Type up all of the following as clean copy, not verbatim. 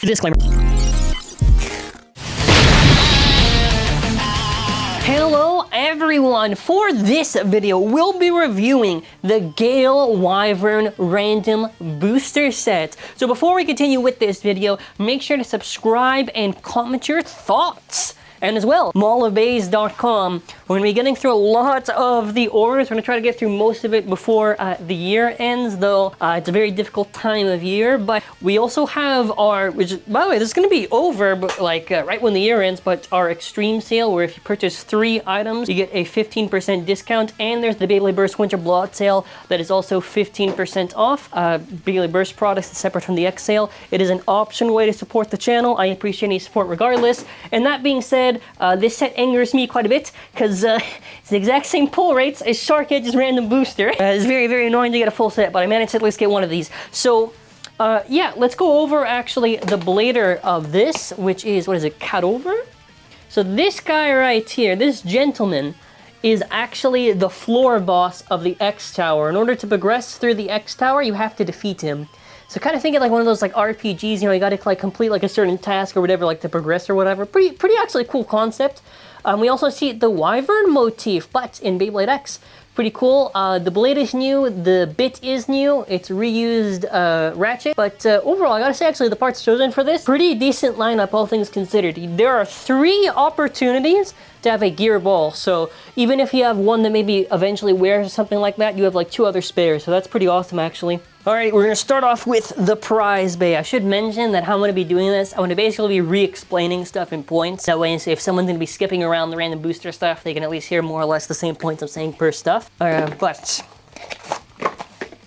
Disclaimer. Hello everyone! For this video, we'll be reviewing the Gale Wyvern Random Booster Set. So before we continue with this video, make sure to subscribe and comment your thoughts. And as well, mallofbays.com. We're going to be getting through a lot of the orders. We're going to try to get through most of it before the year ends, though it's a very difficult time of year. But we also have our, which, by the way, this is going to be over, but like right when the year ends, but our extreme sale, where if you purchase 3 items, you get a 15% discount. And there's the Beyblade Burst Winter Blowout sale that is also 15% off. Beyblade Burst products is separate from the X sale. It is an optional way to support the channel. I appreciate any support regardless. And that being said, this set angers me quite a bit because it's the exact same pull rates as Shark Edge's random booster. It's very, very annoying to get a full set, but I managed to at least get one of these. So, yeah, let's go over actually the blader of this, which is, what is it, cut over? So this guy right here, this gentleman, is actually the floor boss of the X Tower. In order to progress through the X Tower, you have to defeat him. So kind of think of like one of those like RPGs, you know, you got to like complete like a certain task or whatever, like to progress or whatever. Pretty actually cool concept. We also see the Wyvern motif, but in Beyblade X. Pretty cool. The blade is new, the bit is new, it's reused ratchet, but overall, I gotta say actually the parts chosen for this, pretty decent lineup, all things considered. There are 3 opportunities to have a gear ball, so even if you have one that maybe eventually wears or something like that, you have like 2 other spares, so that's pretty awesome actually. Alright, we're going to start off with the prize bay. I should mention that how I'm going to be doing this, I'm going to basically be re-explaining stuff in points. That way, if someone's going to be skipping around the random booster stuff, they can at least hear more or less the same points I'm saying per stuff. But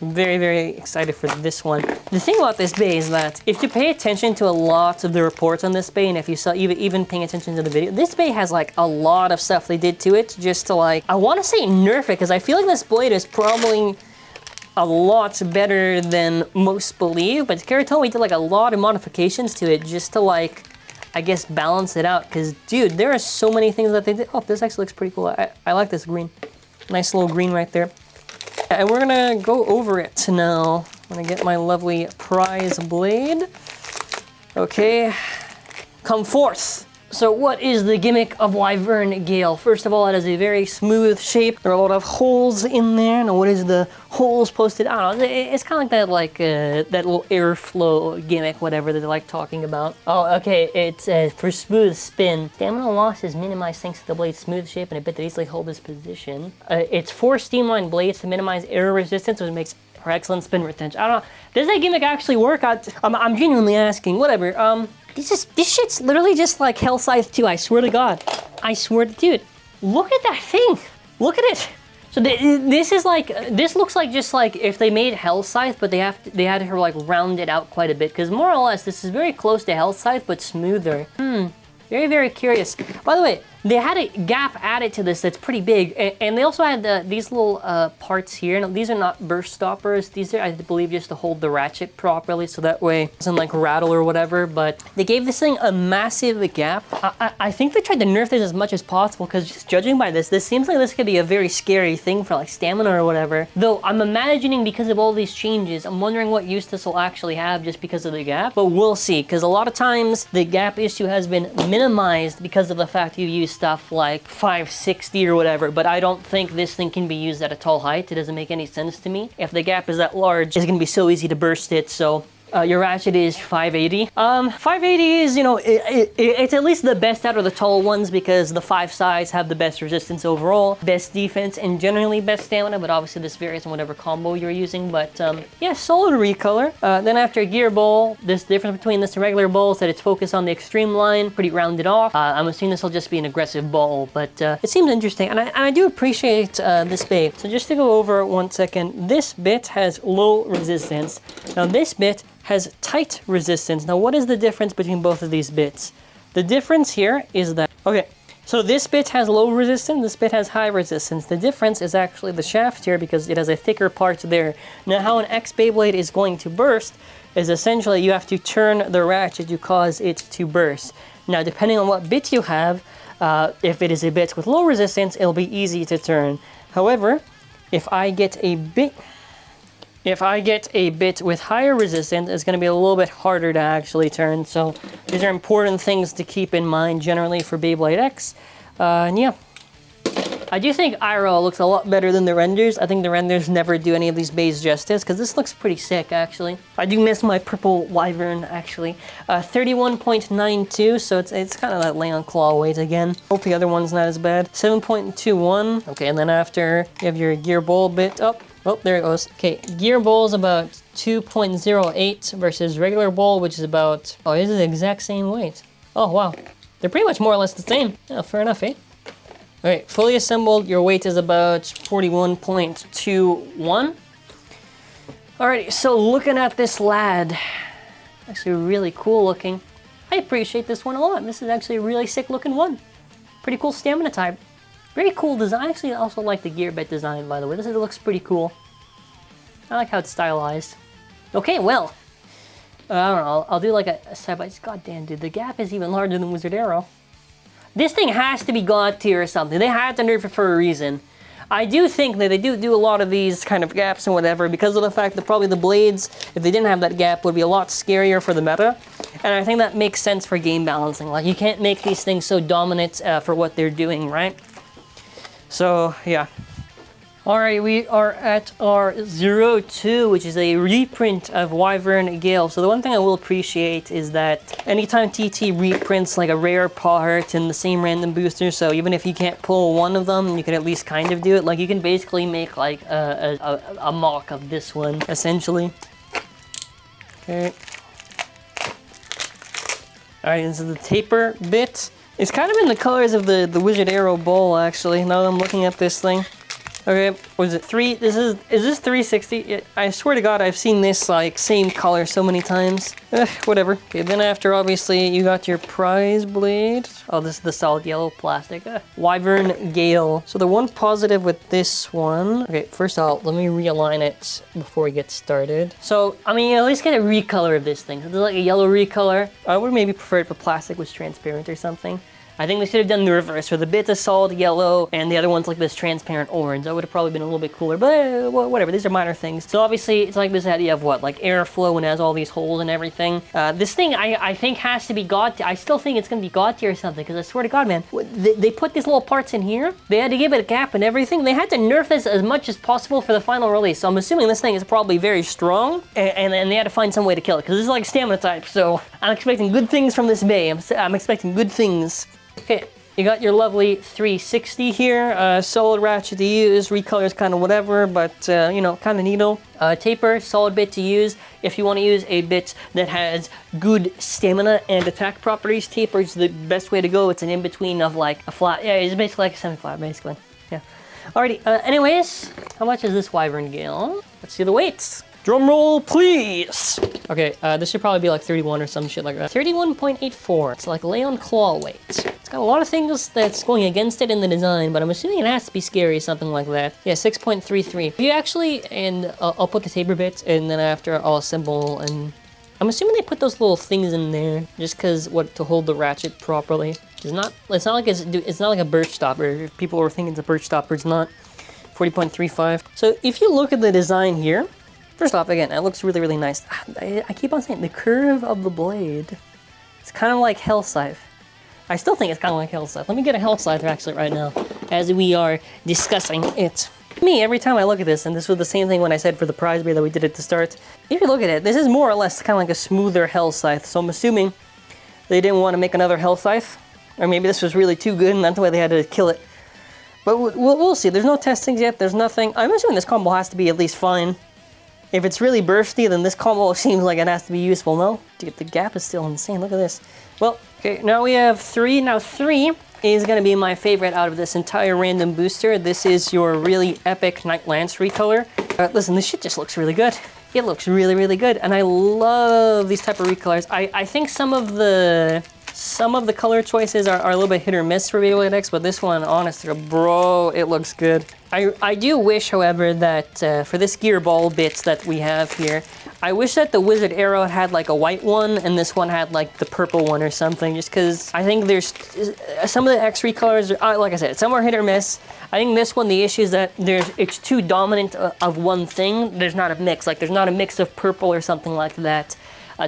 I'm very, very excited for this one. The thing about this bay is that if you pay attention to a lot of the reports on this bay, and if you saw even paying attention to the video, this bay has like a lot of stuff they did to it just to like, I want to say nerf it, because I feel like this blade is probably a lot better than most believe, but Karatome did like a lot of modifications to it just to like, I guess, balance it out, because dude, there are so many things that they did. Oh, this actually looks pretty cool. I like this green. Nice little green right there. And we're gonna go over it now. I'm gonna get my lovely prize blade. Okay, come forth. So what is the gimmick of Wyvern Gale? First of all, it has a very smooth shape. There are a lot of holes in there. Now, what is the holes posted? I don't know. It's kind of like that, that little airflow gimmick, whatever that they like talking about. Oh, okay. It's for smooth spin. Stamina loss is minimized thanks to the blade's smooth shape and a bit that easily hold its position. It's 4 streamlined blades to minimize air resistance, which makes for excellent spin retention. I don't know. Does that gimmick actually work? I'm genuinely asking. Whatever. This shit's literally just like Hell Scythe 2, I swear to God. I swear to, dude, look at that thing. Look at it. So this is like, this looks like just like if they made Hell Scythe, but they had to like round it out quite a bit, because more or less this is very close to Hell Scythe, but smoother. Very, very curious. By the way, they had a gap added to this that's pretty big, and they also had these little parts here. Now, these are not burst stoppers. These are, I believe, just to hold the ratchet properly, so that way it doesn't like rattle or whatever, but they gave this thing a massive gap. I think they tried to nerf this as much as possible, because just judging by this seems like this could be a very scary thing for like stamina or whatever. Though I'm imagining because of all these changes, I'm wondering what use this will actually have just because of the gap, but we'll see, because a lot of times the gap issue has been minimized because of the fact you use stuff like 560 or whatever, but I don't think this thing can be used at a tall height. It doesn't make any sense to me. If the gap is that large, it's gonna be so easy to burst it, so your ratchet is 580. 580 is, you know, it's at least the best out of the tall ones, because the 5 sides have the best resistance overall, best defense, and generally best stamina, but obviously this varies on whatever combo you're using, but yeah, solid recolor. Then after a gear ball, this difference between this and regular balls that it's focused on the extreme line, pretty rounded off. I'm assuming this will just be an aggressive ball, but it seems interesting, and I do appreciate this bay. So just to go over 1 second, this bit has low resistance. Now this bit has tight resistance. Now, what is the difference between both of these bits? The difference here is that, okay, so this bit has low resistance, this bit has high resistance. The difference is actually the shaft here, because it has a thicker part there. Now, how an X Beyblade is going to burst is essentially you have to turn the ratchet to cause it to burst. Now, depending on what bit you have, if it is a bit with low resistance, it'll be easy to turn. However, if I get a bit If I get a bit with higher resistance, it's going to be a little bit harder to actually turn. So these are important things to keep in mind generally for Beyblade X. And yeah. I do think IRL looks a lot better than the renders. I think the renders never do any of these bays justice, because this looks pretty sick, actually. I do miss my purple Wyvern, actually. 31.92, so it's kind of that lay on claw weight again. Hope the other one's not as bad. 7.21. Okay, and then after, you have your gear bowl bit. Oh, there it goes. Okay, gear bowl is about 2.08 versus regular bowl, which is about... Oh, this is the exact same weight. Oh, wow. They're pretty much more or less the same. Yeah, fair enough, eh? All right, fully assembled, your weight is about 41.21. Alrighty, so looking at this lad, actually really cool looking. I appreciate this one a lot. This is actually a really sick looking one. Pretty cool stamina type. Very cool design. I actually also like the gear bit design, by the way. This looks pretty cool. I like how it's stylized. Okay, well, I don't know. I'll do like a side by side. God damn, dude, the gap is even larger than Wizard Arrow. This thing has to be God tier or something. They had to nerf it for a reason. I do think that they do a lot of these kind of gaps and whatever because of the fact that probably the blades, if they didn't have that gap, would be a lot scarier for the meta. And I think that makes sense for game balancing. Like, you can't make these things so dominant for what they're doing, right? So, yeah. Alright, we are at our 02, which is a reprint of Wyvern Gale. So the one thing I will appreciate is that anytime TT reprints like a rare part in the same random booster, so even if you can't pull one of them, you can at least kind of do it. Like, you can basically make like a mock of this one, essentially. Okay. Alright, this is the taper bit. It's kind of in the colors of the Wizard Arrow bowl, actually, now that I'm looking at this thing. Okay, was it 3? Is this 360? I swear to God, I've seen this like same color so many times. Whatever. Okay, then after obviously you got your prize blade. Oh, this is the solid yellow plastic. Wyvern Gale. So the one positive with this one. Okay, first off, let me realign it before we get started. So I mean, at least get a recolor of this thing. So there's like a yellow recolor. I would maybe prefer it if the plastic was transparent or something. I think they should have done the reverse, where the bit's a solid yellow and the other one's like this transparent orange. That would have probably been a little bit cooler, but whatever, these are minor things. So obviously, it's like this idea of what, like airflow and has all these holes and everything. This thing, I think has to be God tier. I still think it's gonna be God tier or something, because I swear to God, man, they put these little parts in here, they had to give it a gap and everything. They had to nerf this as much as possible for the final release. So I'm assuming this thing is probably very strong, and they had to find some way to kill it, because this is like stamina type, so I'm expecting good things from this bay. I'm expecting good things. Okay, you got your lovely 360 here, solid ratchet to use, recolors kind of whatever, but you know, kind of neato. Taper, solid bit to use. If you want to use a bit that has good stamina and attack properties, taper is the best way to go. It's an in-between of like a flat, yeah, it's basically like a semi-flat, basically, yeah. Alrighty, anyways, how much is this Wyvern Gale? Let's see the weights. Drum roll, please! Okay, this should probably be like 31 or some shit like that. 31.84. It's like lay on claw weight. It's got a lot of things that's going against it in the design, but I'm assuming it has to be scary, something like that. Yeah, 6.33. You actually, and I'll put the taper bit, and then after I'll assemble, and I'm assuming they put those little things in there just because to hold the ratchet properly. It's not like a birch stopper. If people were thinking it's a birch stopper, it's not. 40.35. So if you look at the design here. First off, again, it looks really, really nice. I keep on saying the curve of the blade. It's kind of like Hell Scythe. I still think it's kind of like Hell Scythe. Let me get a Hell Scythe actually right now, as we are discussing it. Me, every time I look at this, and this was the same thing when I said for the prize beer that we did at the start. If you look at it, this is more or less kind of like a smoother Hell Scythe. So I'm assuming they didn't want to make another Hell Scythe, or maybe this was really too good, and that's why they had to kill it. But we'll see. There's no testings yet. There's nothing. I'm assuming this combo has to be at least fine. If it's really bursty, then this combo seems like it has to be useful, no? Dude, the gap is still insane, look at this. Well, okay, now we have 3. Now 3 is gonna be my favorite out of this entire random booster. This is your really epic Night Lance recolor. Listen, this shit just looks really good. It looks really, really good, and I love these type of recolors. I think some of the color choices are a little bit hit or miss for Beyblade X, but this one, honestly, bro, it looks good. I do wish, however, that for this gear ball bits that we have here, I wish that the Wizard Arrow had like a white one and this one had like the purple one or something, just because I think there's some of the X recolors are, like I said, some are hit or miss. I think this one, the issue is that it's too dominant of one thing. There's not a mix, like there's not a mix of purple or something like that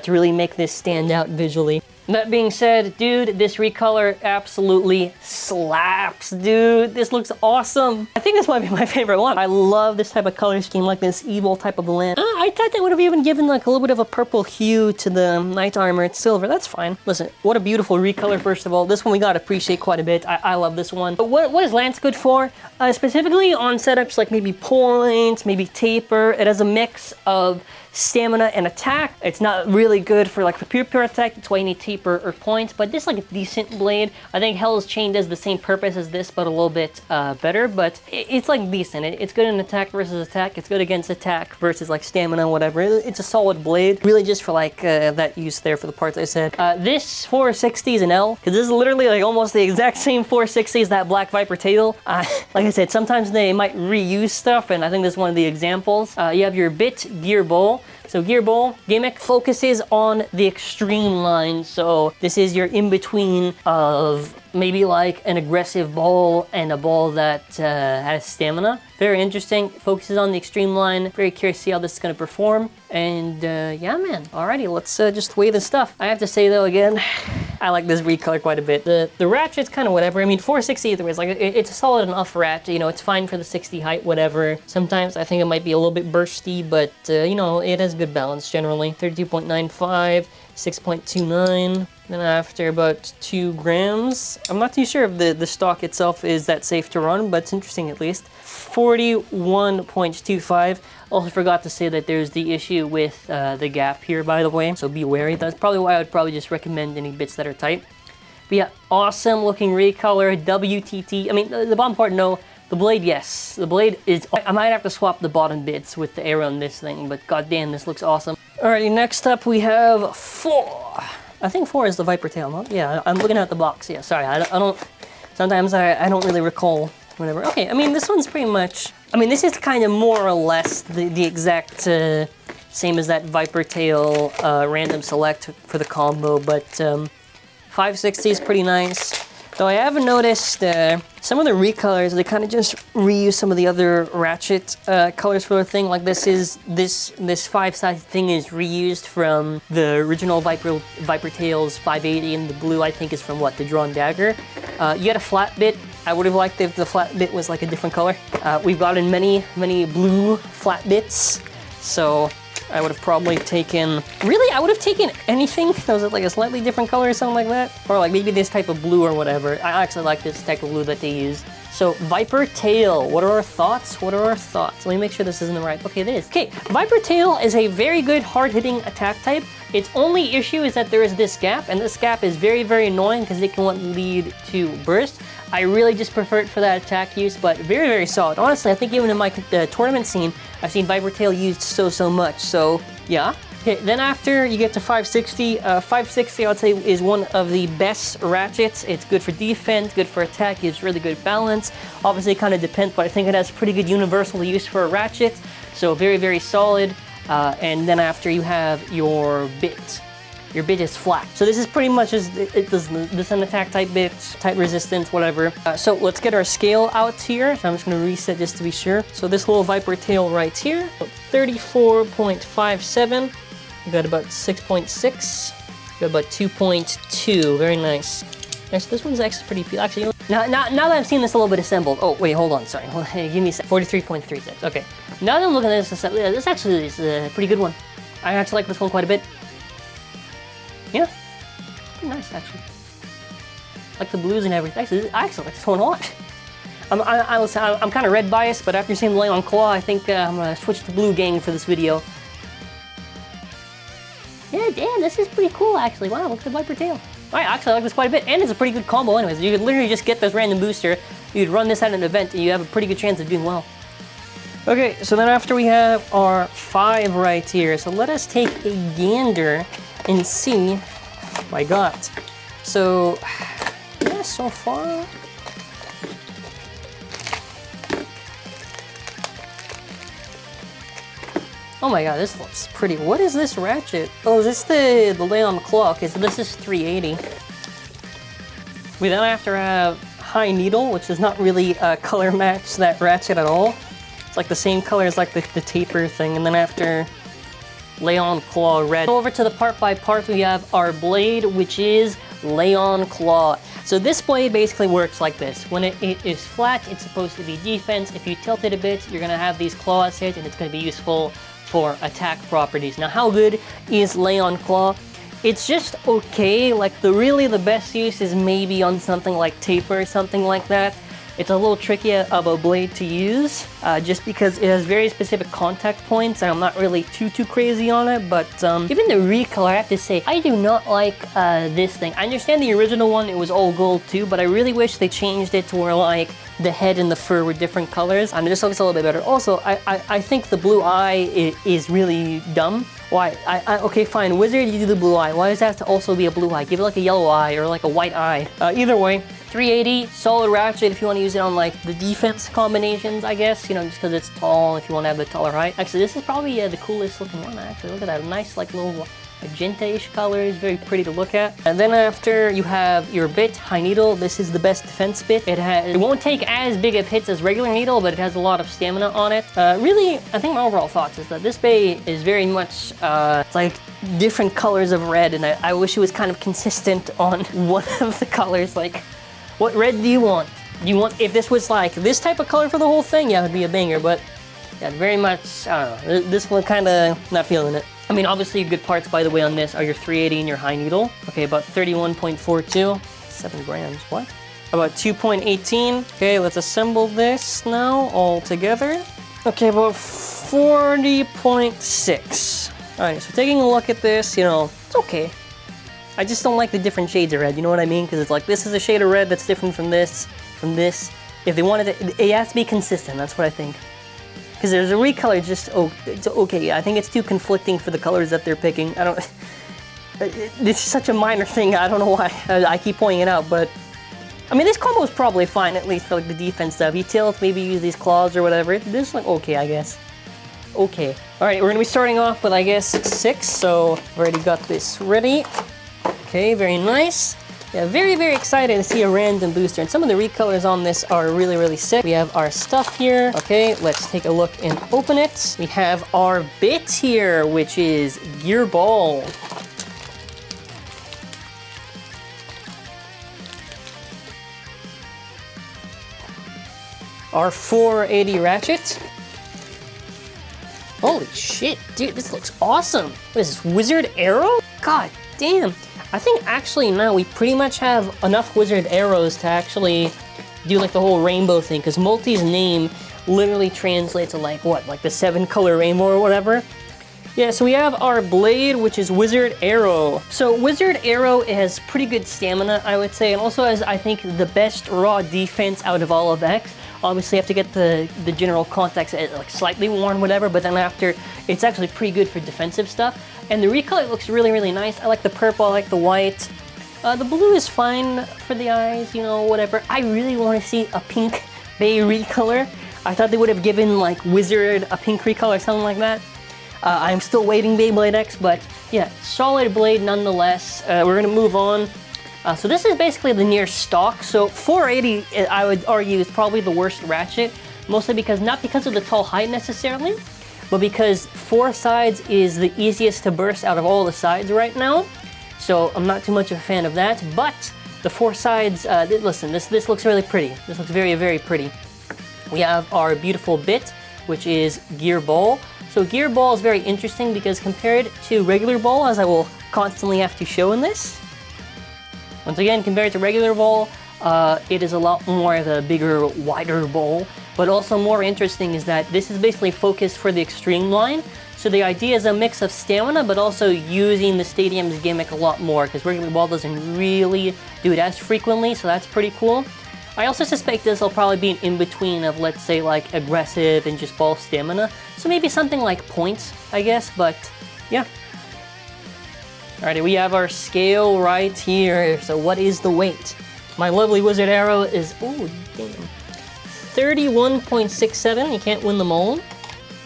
to really make this stand out visually. That being said, dude, this recolor absolutely slaps, dude. This looks awesome. I think this might be my favorite one. I love this type of color scheme, like this evil type of lamp. I thought they would have even given like a little bit of a purple hue to the knight armor. It's silver, that's fine. Listen, what a beautiful recolor, first of all. This one we gotta appreciate quite a bit. I love this one. But what is Lance good for? Specifically on setups like maybe points, maybe taper. It has a mix of stamina and attack. It's not really good for like the pure attack, that's why you need taper or points, but this is like a decent blade. I think Hell's Chain does the same purpose as this, but a little bit better, but it's like decent. It's good in attack versus attack. It's good against attack versus like stamina, whatever. It's a solid blade, really just for like that use there for the parts I said. This 460 is an L, because this is literally like almost the exact same 460 as that Black Viper tail. Like I said, sometimes they might reuse stuff, and I think this is one of the examples. You have your bit gear bowl. So gear bowl gimmick focuses on the extreme line. So this is your in-between of maybe like an aggressive ball and a ball that has stamina. Very interesting, focuses on the extreme line. Very curious to see how this is gonna perform. And yeah, man, alrighty, let's just weigh the stuff. I have to say though, again, I like this recolor quite a bit. The ratchet's kind of whatever. I mean, 460 either way, like it's a solid enough ratchet, you know, it's fine for the 60 height, whatever. Sometimes I think it might be a little bit bursty, but you know, it has good balance generally. 32.95, 6.29. Then after about 2 grams, I'm not too sure if the stock itself is that safe to run, but it's interesting at least. 41.25. Also forgot to say that there's the issue with the gap here, by the way, so be wary. That's probably why I would probably just recommend any bits that are tight. But yeah, awesome looking recolor, WTT. I mean, the bottom part, no. The blade, yes. The blade is... I might have to swap the bottom bits with the arrow on this thing, but goddamn, this looks awesome. Alrighty, next up we have 4. I think 4 is the Viper tail, no? Yeah, I'm looking at the box. Yeah, sorry, I don't... Sometimes I don't really recall whatever. Okay, I mean, this one's pretty much... I mean, this is kind of more or less the exact same as that Viper tail random select for the combo, but 560 is pretty nice. Though I have noticed some of the recolors, they kind of just reuse some of the other ratchet colors for the thing. Like this 5-size thing is reused from the original Viper Tails 580, and the blue I think is from what, the Drawn Dagger. You had a flat bit. I would have liked if the flat bit was like a different color. We've gotten many blue flat bits, so I would have probably taken, really, I would have taken anything that was like a slightly different color or something like that. Or like maybe this type of blue or whatever. I actually like this type of blue that they use. So Viper Tail, what are our thoughts? What are our thoughts? Let me make sure this isn't the right, okay, it is. Okay, Viper Tail is a very good hard-hitting attack type. Its only issue is that there is this gap, and this gap is very annoying because it can lead to burst. I really just prefer it for that attack use, but very solid. Honestly, I think even in my tournament scene, I've seen Viper Tail used so much, so yeah. Okay, then after you get to 560, 560 I would say is one of the best ratchets. It's good for defense, good for attack, gives really good balance. Obviously it kind of depends, but I think it has pretty good universal use for a ratchet, so very solid. And then after you have your bit. Your bit is flat. So this is pretty much just, this is an attack type bit, type resistance, whatever. So let's get our scale out here. So I'm just gonna reset just to be sure. So this little Viper tail right here, 34.57. We got about 6.6. Got about 2.2, very nice. Actually, this one's actually pretty, actually, now that I've seen this a little bit assembled, oh wait, hold on, sorry, give me a sec, 43.36, okay. Now that I'm looking at this actually is a pretty good one. I actually like this one quite a bit. Yeah, pretty nice actually. Like the blues and everything. Actually, I actually like this one a lot. I'm kind of red biased, but after seeing the light on claw, I think I'm gonna switch to blue gang for this video. Yeah, damn, this is pretty cool actually. Wow, look at the Viper tail. I actually like this quite a bit, and it's a pretty good combo anyways. You could literally just get this random booster, you'd run this at an event, and you have a pretty good chance of doing well. Okay, so then after we have our 5 right here, so let us take a gander and see what I got. So, yeah, so far, Oh my god, this looks pretty. What is this ratchet? Oh, is this the Leon Claw? Okay, so this is 380. We then have to have High Needle, which does not really color match that ratchet at all. It's like the same color as like the taper thing. And then after Leon Claw Red. Go over to the part by part, we have our blade, which is Leon Claw. So this blade basically works like this. When it is flat, it's supposed to be defense. If you tilt it a bit, you're gonna have these claws hit, and it's gonna be useful for attack properties. Now, how good is Leon Claw? It's just okay. Like really the best use is maybe on something like taper or something like that. It's a little tricky of a blade to use, just because it has very specific contact points, and I'm not really too crazy on it. But even the Recolor, I have to say, I do not like this thing. I understand the original one, it was all gold too, but I really wish they changed it to where like the head and the fur were different colors. I mean, this looks a little bit better. Also, I think the blue eye is really dumb. Why? Okay, fine, Wizard, you do the blue eye. Why does it have to also be a blue eye? Give it like a yellow eye or like a white eye. Either way, 380, solid ratchet if you want to use it on like the defense combinations, I guess, you know, just because it's tall, if you want to have the taller height. Actually, this is probably the coolest looking one, actually. Look at that, nice like little magenta-ish colors, very pretty to look at. And then after you have your bit, High Needle. This is the best defense bit. It won't take as big of hits as regular needle, but it has a lot of stamina on it. Really, I think my overall thoughts is that this bait is very much it's like different colors of red, and I wish it was kind of consistent on one of the colors. Like, what red do you want? Do you want, if this was like this type of color for the whole thing, yeah, it would be a banger, but yeah, very much, I don't know, this one kind of not feeling it. I mean, obviously good parts, by the way, on this are your 380 and your High Needle. Okay, about 31.42, 7 grams, what? About 2.18. Okay, let's assemble this now all together. Okay, about 40.6. All right, so taking a look at this, you know, it's okay. I just don't like the different shades of red, you know what I mean? Because it's like, this is a shade of red that's different from this, If they wanted it has to be consistent, that's what I think. Because there's a recolor, just, it's okay. I think it's too conflicting for the colors that they're picking. I don't, this is such a minor thing, I don't know why I keep pointing it out, but I mean, this combo is probably fine, at least for like the defense stuff. You tilt, maybe use these claws or whatever. This is like, okay, I guess. Okay. All right, we're gonna be starting off with, I guess, 6, so I've already got this ready. Okay, very nice. Yeah, very, very excited to see a random booster, and some of the recolors on this are really, really sick. We have our stuff here. Okay, let's take a look and open it. We have our bit here, which is Gear Ball. Our 480 ratchet. Holy shit, dude, this looks awesome. What is this, Wizard Arrow? God damn. I think actually now we pretty much have enough Wizard Arrows to actually do like the whole rainbow thing, because Multi's name literally translates to like what, like the 7-color rainbow or whatever. Yeah, so we have our blade, which is Wizard Arrow. So Wizard Arrow has pretty good stamina, I would say, and also has, I think, the best raw defense out of all of X. Obviously, you have to get the general context like slightly worn, whatever, but then after, it's actually pretty good for defensive stuff. And the recolor looks really, really nice. I like the purple, I like the white. The blue is fine for the eyes, you know, whatever. I really want to see a pink Bay recolor. I thought they would have given like Wizard a pink recolor or something like that. I'm still waiting Beyblade X, but yeah, solid blade nonetheless. We're gonna move on. So this is basically the near stock. So 480, I would argue, is probably the worst ratchet, mostly because, not because of the tall height necessarily, but because 4 sides is the easiest to burst out of all the sides right now. So I'm not too much of a fan of that, but the 4 sides, listen, this looks really pretty. This looks very, very pretty. We have our beautiful bit, which is Gear Ball. So Gear Ball is very interesting because compared to regular ball, as I will constantly have to show in this, once again, compared to regular ball, it is a lot more of a bigger, wider ball. But also more interesting is that this is basically focused for the extreme line. So the idea is a mix of stamina, but also using the stadium's gimmick a lot more, because regular ball doesn't really do it as frequently, so that's pretty cool. I also suspect this will probably be an in-between of, let's say, like aggressive and just ball stamina. So maybe something like points, I guess, but yeah. Alrighty, we have our scale right here. So what is the weight? My lovely Wizard Arrow is, oh damn, 31.67. You can't win them all.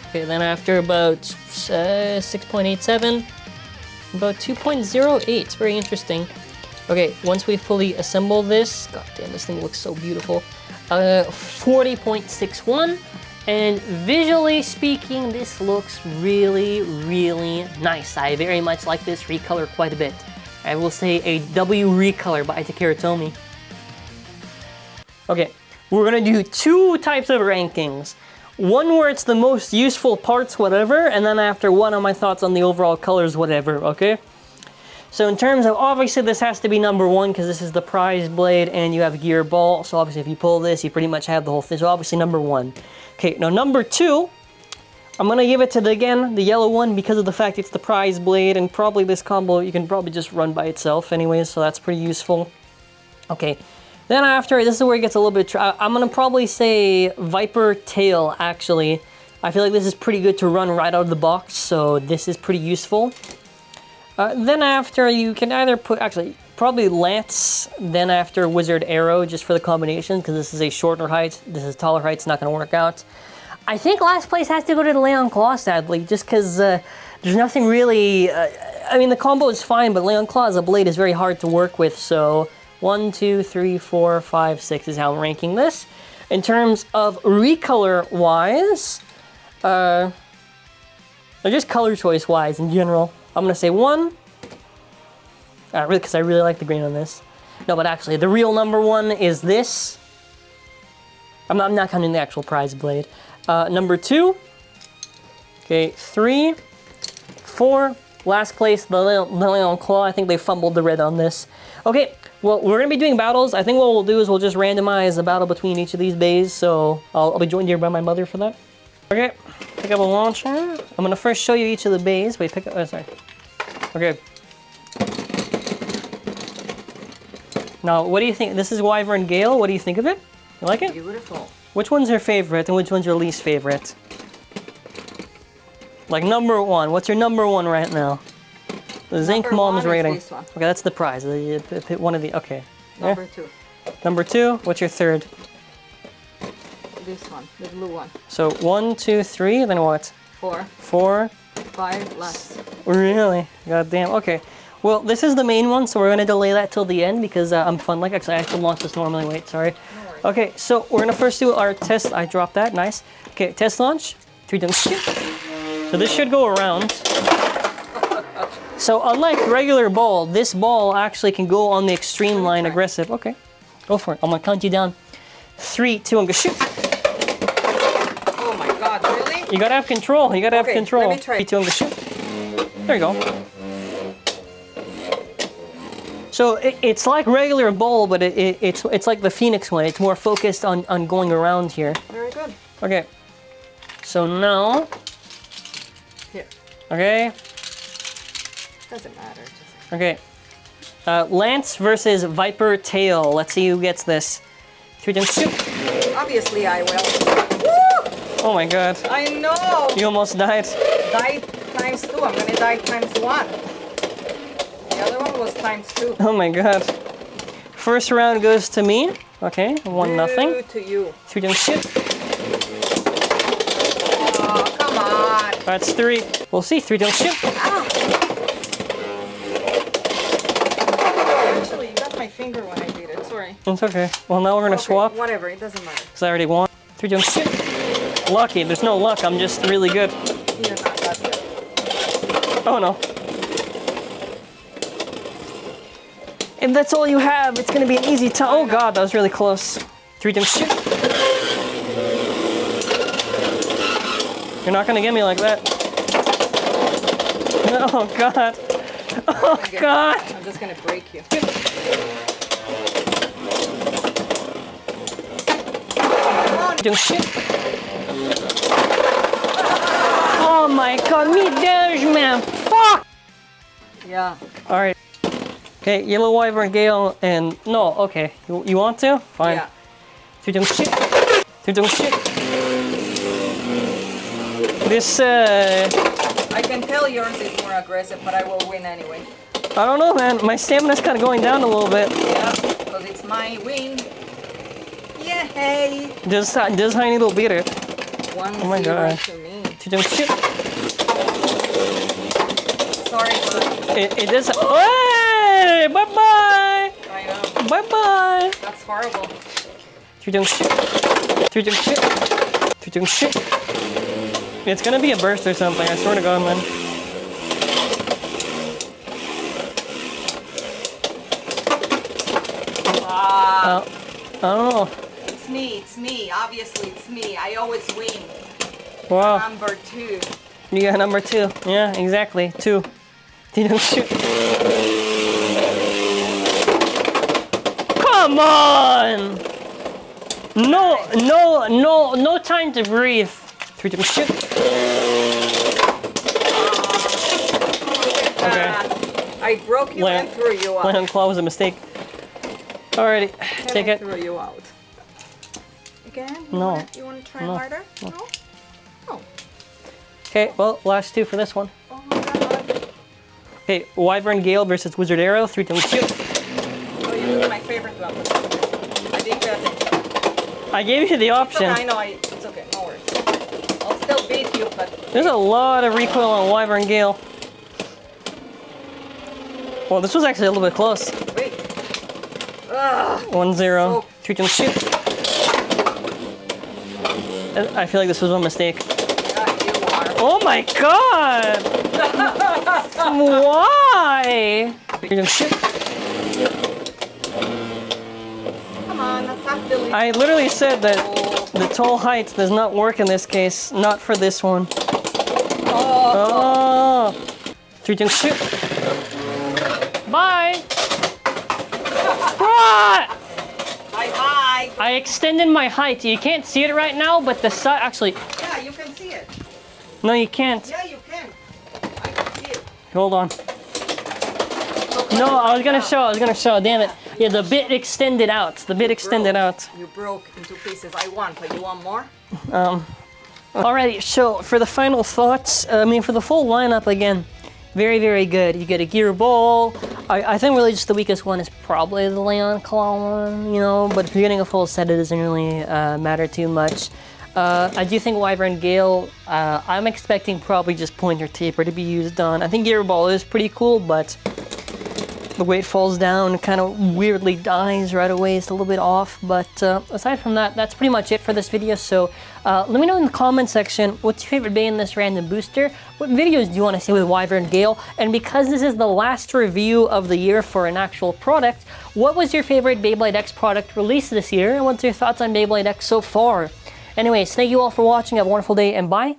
Okay, then after about 6.87, about 2.08. Very interesting. Okay, once we fully assemble this, god damn, this thing looks so beautiful. 40.61, and visually speaking, this looks really, really nice. I very much like this Recolor quite a bit. I will say a W Recolor by Takara Tomy. Okay, we're gonna do two types of rankings. One where it's the most useful parts, whatever, and then after one of my thoughts on the overall colors, whatever, okay? So in terms of, obviously this has to be number one because this is the prize blade and you have a gear ball. So obviously if you pull this, you pretty much have the whole thing. So obviously number one. Okay, now number two, I'm gonna give it to the yellow one because of the fact it's the prize blade, and probably this combo you can probably just run by itself anyways, so that's pretty useful. Okay, then after, this is where it gets a little bit, I'm gonna probably say Viper Tail actually. I feel like this is pretty good to run right out of the box, so this is pretty useful. Then after, you can either put, actually, probably Lance, then after Wizard Arrow, just for the combination, because this is a shorter height, this is taller height, it's not going to work out. I think last place has to go to the Leon Claw, sadly, just because there's nothing really, I mean, the combo is fine, but Leon Claw as a blade is very hard to work with, so 1, 2, 3, 4, 5, 6 is how I'm ranking this. In terms of recolor-wise, or just color choice-wise in general, I'm gonna say 1, because I really like the green on this. No, but actually, the real number 1 is this. I'm not counting the actual prize blade. Number 2, okay, 3, 4, last place, the Leon Claw. I think they fumbled the red on this. Okay, well, we're gonna be doing battles. I think what we'll do is we'll just randomize the battle between each of these bays, so I'll be joined here by my mother for that. Okay, pick up a launcher. I'm gonna first show you each of the bays. Wait, pick up, sorry. Okay. Now, what do you think? This is Wyvern Gale. What do you think of it? You like it? Beautiful. Which one's your favorite and which one's your least favorite? Like number 1. What's your number 1 right now? The Zinc Mom's rating. This one. Okay, that's the prize. You pick one of the. Okay. Number 2. Number 2. What's your third? This one, the blue one. So 1, 2, 3. Then what? 4. 4. 5 last. Really? God damn. Okay. Well, this is the main one, so we're gonna delay that till the end because I'm fun. Like, actually, I have to launch this normally. Wait, sorry. No worries. Okay, so we're gonna first do our test. I dropped that. Nice. Okay, test launch. 3, 2, 1. So this should go around. So unlike regular ball, this ball actually can go on the extreme line aggressive. Okay, go for it. I'm gonna count you down. 3, 2, 1, go shoot. Oh my god, really? You gotta have control. You gotta have control. Let me try. 3, 2, 1, go shoot. There you go. So it's like regular ball, but it's like the Phoenix one. It's more focused on going around here. Very good. Okay. So now. Here. Okay. Doesn't matter. Just... Okay. Lance versus Viper Tail. Let's see who gets this. 3, 2, 1, shoot. Obviously I will. Woo! Oh my god. I know! You almost died. Died times 2. I'm gonna die times 1. The other one was times 2. Oh my god. First round goes to me. Okay, 1-0. To you. 3, 2, 1, shoot. Oh, come on. That's 3. We'll see. 3, 2, 1, shoot. Ah. Actually, you got my finger when I did it. Sorry. It's okay. Well, now we're gonna swap. Whatever, it doesn't matter. Because I already won. 3, 2, 1, shoot. Lucky. There's no luck. I'm just really good. You're not that good. Oh no. If that's all you have, it's gonna be an easy time. Oh god, that was really close. 3, 2, 1, shoot. You're not gonna get me like that. Oh god. Oh god. I'm just gonna break you. Don't shoot. Oh my god, me damage, man. Fuck. Yeah. All right. Okay, yellow Wyvern Gale and no. Okay, you want to? Fine. Yeah. 3, 2, 1, shoot. 3, 2, 1, shoot. This I can tell yours is more aggressive, but I will win anyway. I don't know, man. My stamina's kind of going down a little bit. Yeah, because it's my win. Yay! Does Heiny will beat it? 1-0 Oh my god. to me. Shoot. Sorry, but It is. Hey, bye bye. I know. Bye bye. That's horrible. Shoot. It's gonna be a burst or something. I swear to God, man. Oh. It's me. Obviously, it's me. I always win. Wow. Number 2. You got number 2. Yeah, exactly. 2. Shoot. Come on! No time to breathe. Shoot. Okay. I broke you and threw you out. Land claw was a mistake. Alrighty, take it. Threw you out. Again? No. You want to try harder? No? Oh. Okay, well, last 2 for this one. Oh my God. Okay, Wyvern Gale versus Wizard Arrow. 3, 2, 1, shoot. Oh, you took my favorite weapon. I didn't pay attention. I gave you the option. It's okay, I know. It's okay. No worries. I'll still beat you, but... There's a lot of recoil on Wyvern Gale. Well, this was actually a little bit close. Wait. 1-0. 3, 2, 1, shoot. I feel like this was a mistake. Yeah, you are. Oh my God! Why? 3, 2, 1, shoot. Come on, attack the lead. I literally said that the tall height does not work in this case. Not for this one. Oh. 3, 2, 1, shoot. Bye. What? Bye-bye. I extended my height. You can't see it right now, but the side actually. Yeah, you can see it. No, you can't. Yeah, you can. I can see it. Hold on. No, I was gonna show. Damn it. Yeah, the bit extended out. You broke into pieces. I won, but you want more? Alrighty, so for the final thoughts, for the full lineup again, very, very good. You get a gear ball. I think really just the weakest one is probably the Leon Claw one, but if you're getting a full set, it doesn't really matter too much. I do think Wyvern Gale, I'm expecting probably just pointer taper to be used on. I think gear ball is pretty cool, but the way it falls down kind of weirdly dies right away. It's a little bit off, but aside from that, that's pretty much it for this video. So let me know in the comment section, what's your favorite Bay in this random booster? What videos do you want to see with Wyvern Gale? And because this is the last review of the year for an actual product, what was your favorite Beyblade X product released this year? And what's your thoughts on Beyblade X so far? Anyways, thank you all for watching. Have a wonderful day, and bye